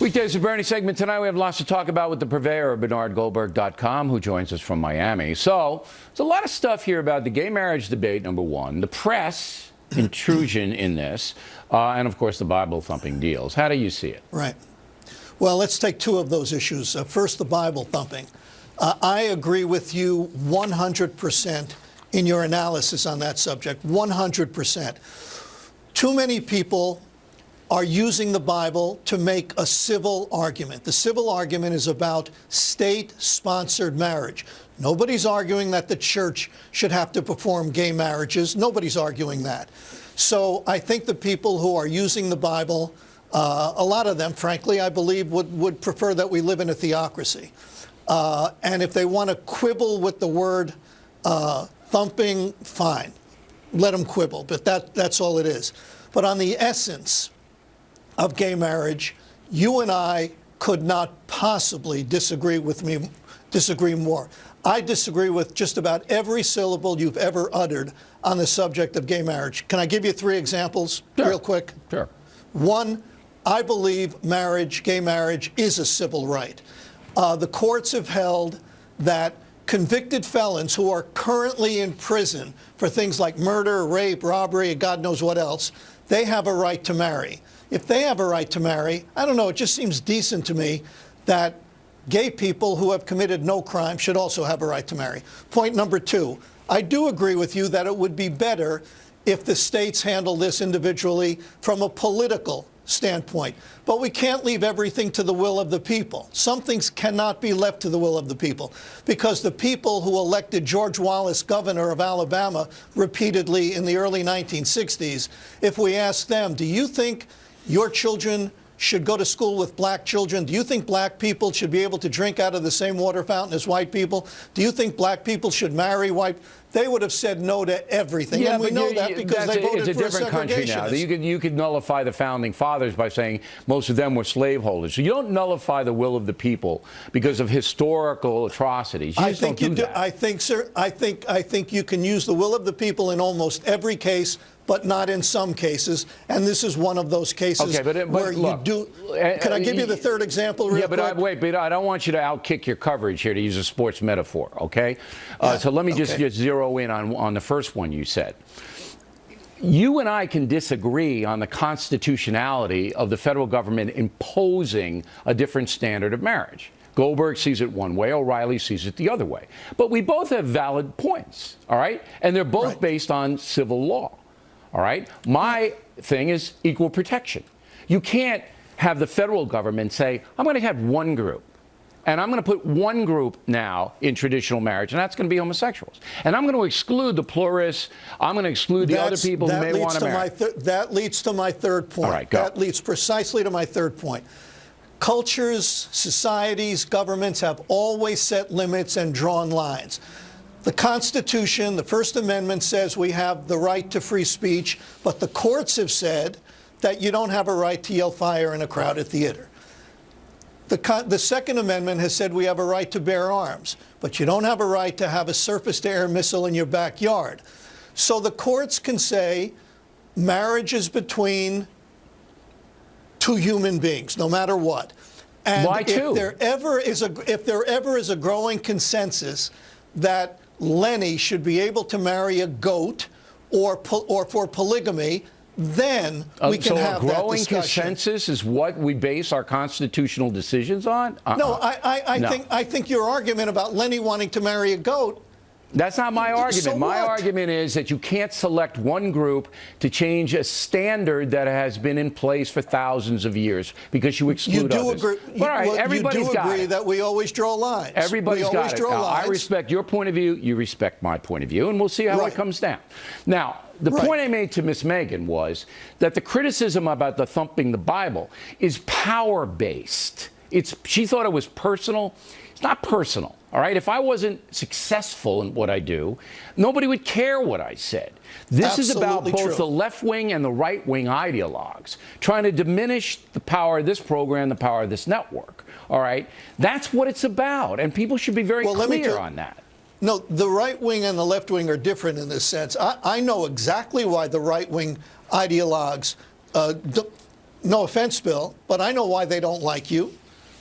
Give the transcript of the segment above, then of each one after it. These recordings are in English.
Weekdays with Bernie segment tonight. We have lots to talk about with the purveyor of BernardGoldberg.com, who joins us from Miami. So there's a lot of stuff here about the gay marriage debate, number one, the press intrusion in this, and of course the Bible thumping deals. How do you see it? Right. Well, let's take two of those issues. First, the Bible thumping. I agree with you 100% in your analysis on that subject. 100%. Too many people are using the Bible to make a civil argument. The civil argument is about state-sponsored marriage. Nobody's arguing that the church should have to perform gay marriages. Nobody's arguing that. So I think the people who are using the Bible, a lot of them, frankly, I believe would prefer that we live in a theocracy. And if they want to quibble with the word thumping, fine. Let them quibble, but that's all it is. But on the essence of gay marriage, you and I could not possibly disagree more. I disagree with just about every syllable you've ever uttered on the subject of gay marriage. Can I give you three examples real quick? Sure. One, I believe marriage, gay marriage, is a civil right. The courts have held that convicted felons who are currently in prison for things like murder, rape, robbery, and God knows what else, they have a right to marry. If they have a right to marry, I don't know, it just seems decent to me that gay people who have committed no crime should also have a right to marry. Point number two, I do agree with you that it would be better if the states handle this individually from a political standpoint. But we can't leave everything to the will of the people. Some things cannot be left to the will of the people, because the people who elected George Wallace governor of Alabama repeatedly in the early 1960s, if we ask them, do you think your children should go to school with black children? Do you think black people should be able to drink out of the same water fountain as white people? Do you think black people should marry white? They would have said no to everything. Yeah, and we know that because they voted it's a different country now. You could nullify the founding fathers by saying most of them were slaveholders. So you don't nullify the will of the people because of historical atrocities. You just don't do that. I think, sir, I think you can use the will of the people in almost every case, but not in some cases. And this is one of those cases where look, you do. Can I give you the third example real quick? But I don't want you to outkick your coverage here, to use a sports metaphor, okay? So let me just zero in on the first one you said. You and I can disagree on the constitutionality of the federal government imposing a different standard of marriage. Goldberg sees it one way, O'Reilly sees it the other way. But we both have valid points, all right? And they're both based on civil law. All right? My thing is equal protection. You can't have the federal government say, I'm going to have one group, and I'm going to put one group now in traditional marriage, and that's going to be homosexuals. And I'm going to exclude the pluralists. I'm going to exclude the other people who may want to marry. That leads to my third point. All right, go. That leads precisely to my third point. Cultures, societies, governments have always set limits and drawn lines. The Constitution, the First Amendment, says we have the right to free speech, but the courts have said that you don't have a right to yell fire in a crowded theater. The Second Amendment has said we have a right to bear arms, but you don't have a right to have a surface-to-air missile in your backyard. So the courts can say marriage is between two human beings, no matter what. And why two? If there ever is a growing consensus that Lenny should be able to marry a goat or for polygamy, then we can have that discussion. So a growing consensus is what we base our constitutional decisions on? No, I think your argument about Lenny wanting to marry a goat, that's not my argument. So my argument is that you can't select one group to change a standard that has been in place for thousands of years because you exclude others. All right, everybody's got it. You do agree that we always draw lines. Everybody's got it. I respect your point of view. You respect my point of view, and we'll see how it comes down. Now, the point I made to Miss Megan was that the criticism about the thumping the Bible is power-based. She thought it was personal. It's not personal. All right, if I wasn't successful in what I do, nobody would care what I said. This is about both the left-wing and the right-wing ideologues trying to diminish the power of this program, the power of this network. All right, that's what it's about, and people should be very clear on that. No, the right wing and the left wing are different in this sense. I know exactly why the right wing ideologues no offense, Bill, but I know why they don't like you.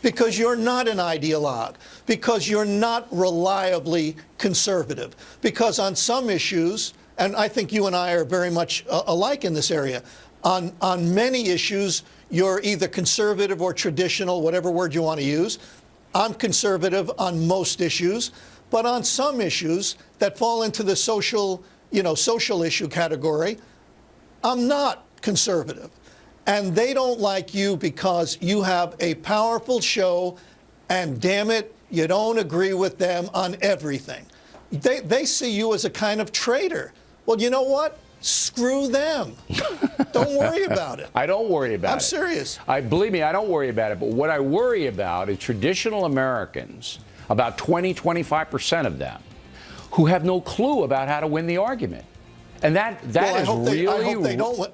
Because you're not an ideologue, because you're not reliably conservative, because on some issues, and I think you and I are very much alike in this area, on many issues, you're either conservative or traditional, whatever word you want to use. I'm conservative on most issues, but on some issues that fall into the social issue category, I'm not conservative. And they don't like you because you have a powerful show, and damn it, you don't agree with them on everything. They see you as a kind of traitor. Well, you know what? Screw them. Don't worry about it. I don't worry about it. I'm serious. Believe me, I don't worry about it. But what I worry about is traditional Americans, about 25% of them, who have no clue about how to win the argument. And that is really... I hope they don't win.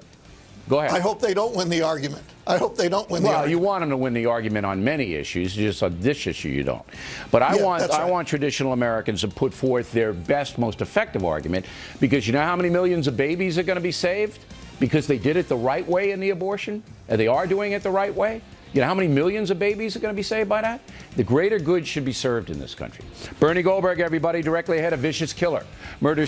Go ahead. I hope they don't win the argument. I hope they don't win the argument. Well, you want them to win the argument on many issues, just on this issue you don't. But I want traditional Americans to put forth their best, most effective argument, because you know how many millions of babies are going to be saved? Because they did it the right way in the abortion, and they are doing it the right way. You know how many millions of babies are going to be saved by that? The greater good should be served in this country. Bernie Goldberg, everybody, directly ahead of Vicious Killer. Murders